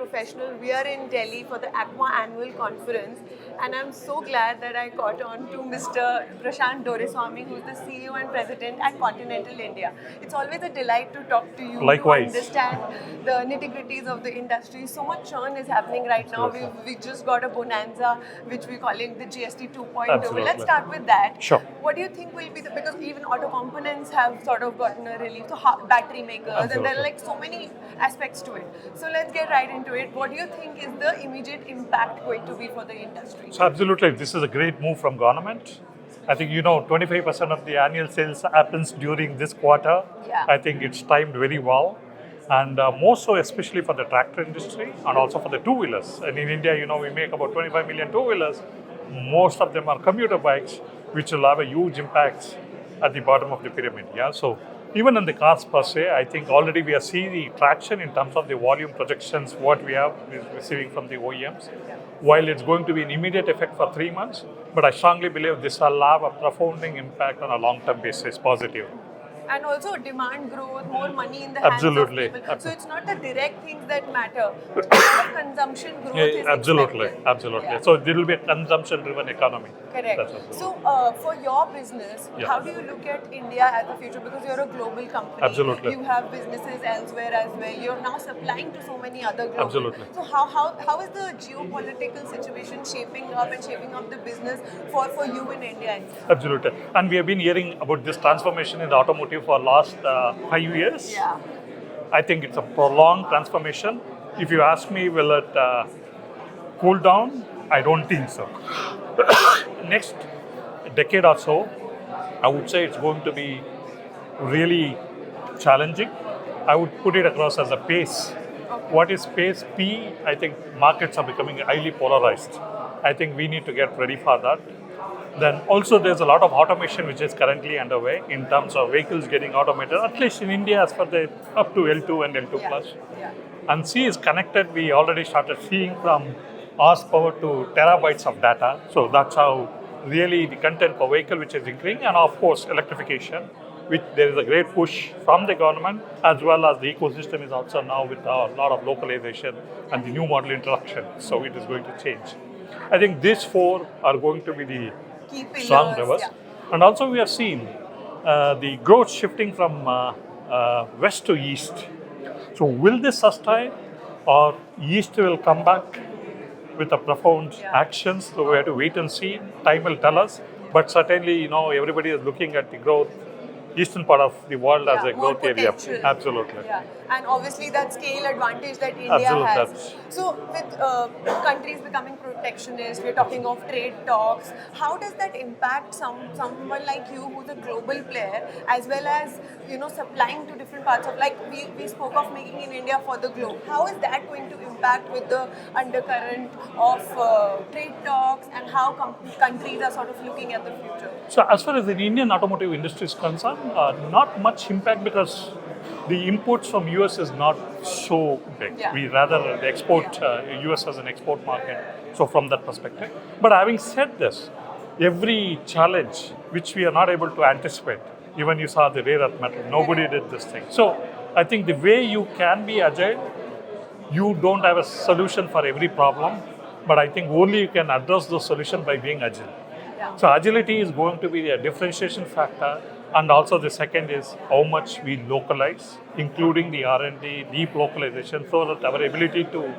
professional. We are in Delhi for the ACMA annual conference, and I'm so glad that I caught on to Mr. Prashanth Doreswamy, who's the CEO and President at Continental India. It's always a delight to talk to you, Likewise. to understand the nitty-gritties of the industry. So much churn is happening right now. We just got a bonanza, which we're calling the GST 2.0. Absolutely. Let's start with that. Sure. What do you think will be because even auto components have sort of gotten a relief, so battery makers, Absolutely. and there are like so many aspects to it. So let's get right into it. What do you think is the immediate impact going to be for the industry? So absolutely, this is a great move from government. I think 25% of the annual sales happens during this quarter. Yeah. I think it's timed very well, and more so especially for the tractor industry and also for the two-wheelers. And in India, we make about 25 million two-wheelers. Most of them are commuter bikes, which will have a huge impact at the bottom of the pyramid. Yeah. So even in the cars per se, I think already we are seeing the traction in terms of the volume projections, what we are receiving from the OEMs. While it's going to be an immediate effect for 3 months, but I strongly believe this will have a profounding impact on a long-term basis, positive. And also demand growth, more money in the hands Absolutely. of people. So it's not the direct things that matter. It's the consumption growth is Absolutely, expected. absolutely. Yeah. So there will be a consumption-driven economy. Correct. So for your business, how do you look at India as a future? Because you're a global company. Absolutely. You have businesses elsewhere as well. You're now supplying to so many other global. Absolutely. So how is the geopolitical situation shaping up the business for you in India? Absolutely. And we have been hearing about this transformation in the automotive for last 5 years. Yeah. I think it's a prolonged transformation. If you ask me, will it cool down? I don't think so. Next decade or so, I would say it's going to be really challenging. I would put it across as a pace. What is pace? I think markets are becoming highly polarized. I think we need to get ready for that. Then also there's a lot of automation which is currently underway in terms of vehicles getting automated, at least in India as for the up to L2 and L2 plus. Yeah. And C is connected. We already started seeing from horsepower to terabytes of data. So that's how really the content per vehicle which is increasing, and of course electrification, which there is a great push from the government as well as the ecosystem is also now with a lot of localization and the new model introduction. So it is going to change. I think these four are going to be the Key pillars, strong drivers. And also we have seen the growth shifting from west to east. So will this sustain, or east will come back with a profound actions? So we have to wait and see. Time will tell us. But certainly, everybody is looking at the growth, eastern part of the world as a growth area. Absolutely. Yeah. And obviously that scale advantage that India has. So with countries becoming protectionist, we're talking of trade talks. How does that impact someone like you who's a global player, as well as supplying to different parts of, like we spoke of making in India for the globe. How is that going to impact with the undercurrent of trade talks, and how countries are sort of looking at the future? So as far as the Indian automotive industry is concerned, not much impact, because the imports from US is not so big. Yeah. We rather export US as an export market. So from that perspective. But having said this, every challenge which we are not able to anticipate, even you saw the rare earth metal, nobody did this thing. So I think the way you can be agile, you don't have a solution for every problem, but I think only you can address the solution by being agile. Yeah. So agility is going to be a differentiation factor, and also the second is how much we localize, including the R&D, deep localization, so that our ability to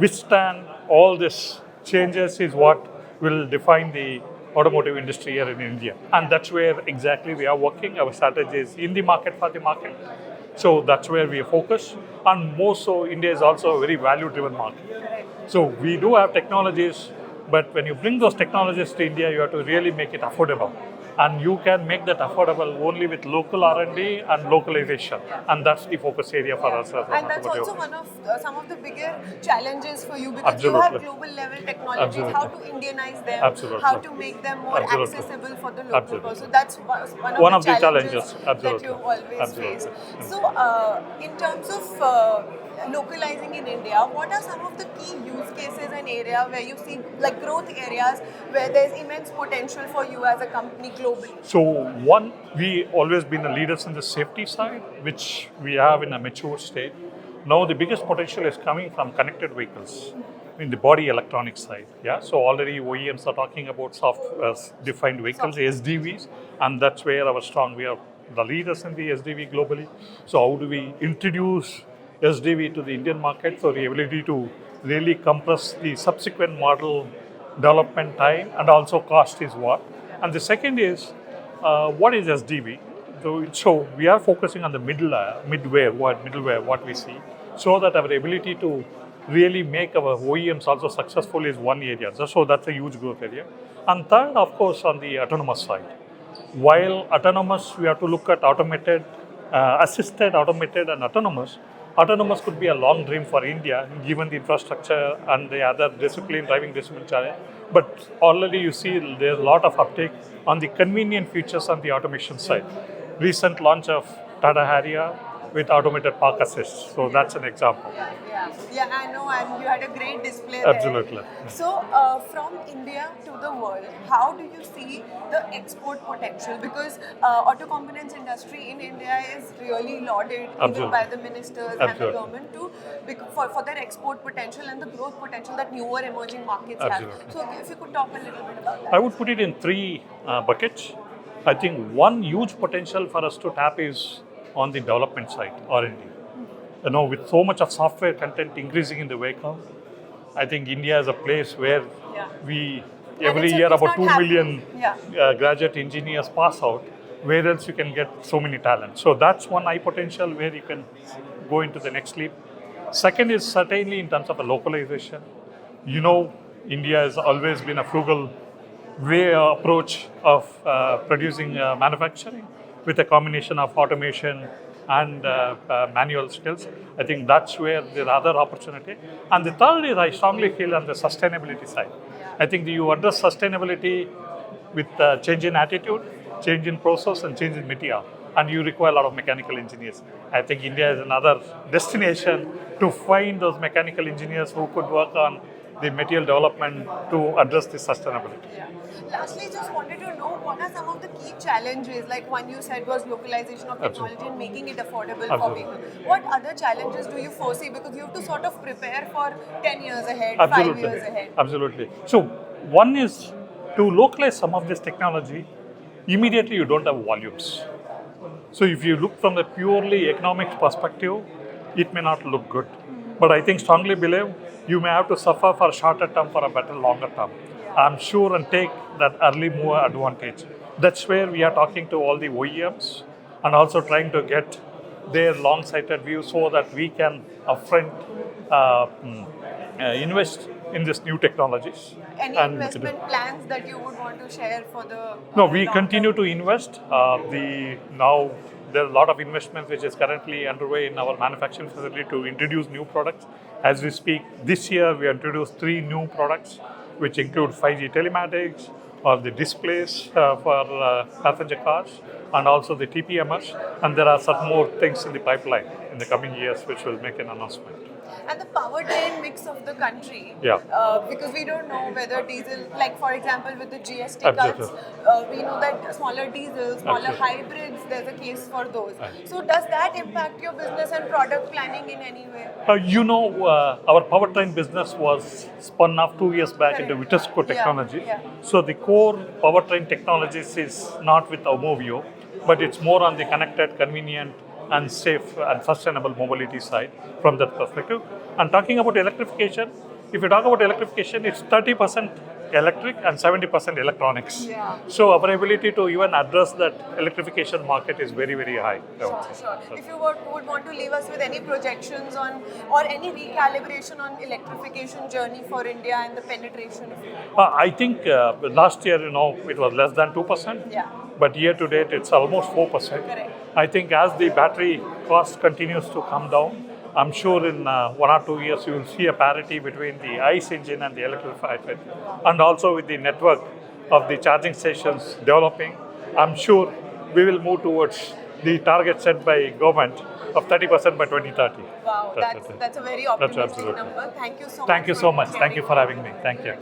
withstand all these changes is what will define the automotive industry here in India. And that's where exactly we are working. Our strategy is in the market for the market. So that's where we are focused. And more so, India is also a very value-driven market. So we do have technologies, but when you bring those technologies to India, you have to really make it affordable. And you can make that affordable only with local R&D and localization. And that's the focus area for us as an And that's automotive. also one of some of the bigger challenges for you, because Absolutely. you have global level technologies, how to Indianize them, Absolutely. how to make them more Absolutely. accessible for the local Absolutely. person. So that's one of the challenges that Absolutely. you always Absolutely. face. So in terms of localizing in India, what are some of the key use cases and area where you see like growth areas where there's immense potential for you as a company globally? So one, we always been the leaders in the safety side, which we have in a mature state. Now the biggest potential is coming from connected vehicles in the body electronics side. Yeah, so already OEMs are talking about software-defined vehicles, SDVs, and that's where we are the leaders in the SDV globally. So how do we introduce SDV to the Indian market? So the ability to really compress the subsequent model development time and also cost is what. And the second is what is SDV? So we are focusing on the middleware, what we see, so that our ability to really make our OEMs also successful is one area. So that's a huge growth area. And third, of course, on the autonomous side. While autonomous, we have to look at automated, assisted, automated, and autonomous. Autonomous could be a long dream for India, given the infrastructure and the other driving discipline challenge. But already you see there's a lot of uptake on the convenient features on the automation side. Recent launch of Tata Harrier with automated park assist. So that's an example. Yeah, I know, and you had a great display Absolutely. there. So, from India to the world, how do you see the export potential? Because auto components industry in India is really lauded even by the ministers and the government for their export potential and the growth potential that newer emerging markets have. So, if you could talk a little bit about that. I would put it in three buckets. I think one huge potential for us to tap is on the development side, R&D. With so much of software content increasing in the vehicle, I think India is a place where we every year about 2 million graduate engineers pass out. Where else you can get so many talents? So that's one high potential where you can go into the next leap. Second is certainly in terms of a localization. India has always been a frugal approach of producing manufacturing with a combination of automation and manual skills. I think that's where there's other opportunity. And the third is I strongly feel on the sustainability side. I think you address sustainability with change in attitude, change in process, and change in material. And you require a lot of mechanical engineers. I think India is another destination to find those mechanical engineers who could work on the material development to address the sustainability. Lastly, just wanted to know what are some of the key challenges, like one you said was localization of technology and making it affordable for people. What other challenges do you foresee? Because you have to sort of prepare for 10 years ahead, 5 years ahead. Absolutely. So one is to localize some of this technology, immediately you don't have volumes. So if you look from the purely economic perspective, it may not look good. But I think strongly believe you may have to suffer for a shorter term for a better longer term. I'm sure and take that early mover advantage. That's where we are talking to all the OEMs and also trying to get their long-sighted view so that we can upfront invest in these new technologies. Any investment plans that you would want to share for the No, we continue to invest. Now there are a lot of investment which is currently underway in our manufacturing facility to introduce new products. As we speak, this year we introduced 3 new products which include 5G telematics or the displays for passenger cars and also the TPMS. And there are some more things in the pipeline in the coming years which will make an announcement. And the powertrain mix of the country, because we don't know whether diesel, like for example with the GST cuts, we know that smaller diesels, smaller hybrids, there's a case for those. So does that impact your business and product planning in any way? Our powertrain business was spun off 2 years back into Vitesco technology. So the core powertrain technologies is not with Aumovio, but it's more on the connected, convenient, and safe and sustainable mobility side from that perspective. And talking about electrification, if you talk about electrification, it's 30% electric and 70% electronics. So our ability to even address that electrification market is very, very high. Sure. If you would want to leave us with any projections on or any recalibration on electrification journey for India and the penetration? I think last year, it was less than 2%. But year to date, it's almost 4%. Correct. I think as the battery cost continues to come down, I'm sure in 1 or 2 years you will see a parity between the ICE engine and the electrified vehicle. And also with the network of the charging stations developing, I'm sure we will move towards the target set by government of 30% by 2030. Wow, that's a very optimistic number. Thank you so much. Thank you so much. Thank you for having me. Thank you.